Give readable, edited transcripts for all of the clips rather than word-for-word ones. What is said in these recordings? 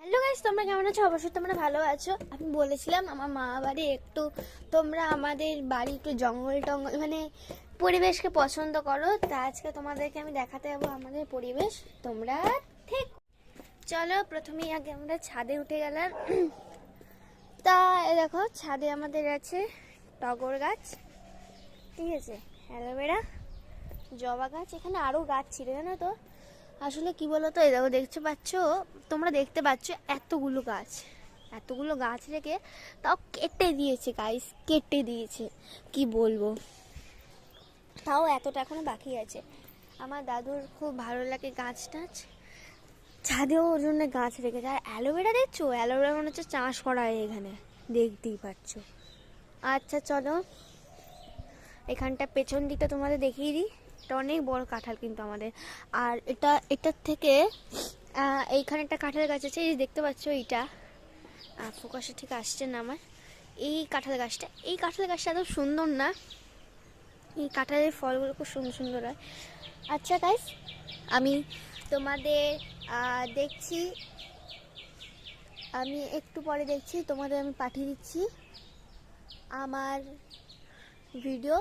Hello guys, তোমরা কেমন আছো? অবশ্যই তোমরা ভালো আছো। আমি বলেছিলাম আমার মা বাড়ি একটু, তোমরা আমাদের বাড়ি একটু জঙ্গল টঙ্গল মানে পরিবেশকে পছন্দ করো, তা আজকে তোমাদেরকে আমি দেখাতে যাবো আমাদের পরিবেশ। তোমরা ঠিক চলো, প্রথমেই আগে আমরা ছাদে উঠে গেলাম। তা দেখো, ছাদে আমাদের আছে টগর গাছ, ঠিক আছে, অ্যালোভেরা, জবা গাছ, এখানে আরও গাছ ছিল জানো তো। আসলে কি বলো তো, এই দেখো, দেখতে পাচ্ছ, তোমরা দেখতে পাচ্ছ এতগুলো গাছ রেখে তাও কেটে দিয়েছে গাইস, কেটে দিয়েছে, কি বলবো। তাও এতটা এখনো বাকি আছে। আমার দাদুর খুব ভালো লাগে গাছ টাছ, ছাদেও ওর জন্য গাছ রেখেছে। আর অ্যালোভেরা দেখছো, অ্যালোভেরা মনে হচ্ছে চাষ করা হয় এখানে, দেখতেই পাচ্ছ। আচ্ছা চলো, এখানটা পেছন দিকটা তোমাদের দেখিয়ে দিই। এটা অনেক বড় কাঁঠাল কিন্তু আমাদের। আর এটার থেকে এইখানে একটা কাঁঠাল গাছ আছে, এই দেখতে পাচ্ছ, এইটা ফোকাসে ঠিক আসছে না আমার। এই কাঁঠাল গাছটা এত সুন্দর না, এই কাঁঠালের ফলগুলো খুব সুন্দর সুন্দর হয়। আচ্ছা গাইস, আমি তোমাদের দেখছি, আমি একটু পরে দেখছি, তোমাদের আমি পাঠিয়ে দিচ্ছি আমার ভিডিও।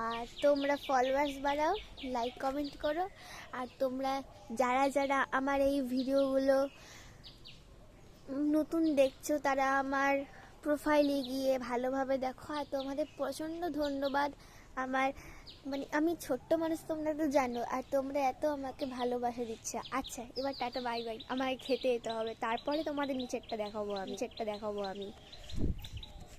আর তোমরা ফলোয়ার্স বাড়াও, লাইক কমেন্ট করো। আর তোমরা যারা যারা আমার এই ভিডিওগুলো নতুন দেখছো, তারা আমার প্রোফাইলে গিয়ে ভালোভাবে দেখো। আর তোমাদের প্রচণ্ড ধন্যবাদ। আমার মানে আমি ছোট্ট মানুষ, তোমরা তো জানো, আর তোমরা এত আমাকে ভালোবাসা দিচ্ছে। আচ্ছা এবার টাটা, বাই বাই, আমাকে খেতে যেতে হবে, তারপরে তোমাদের নিচেরটা দেখাবো আমি।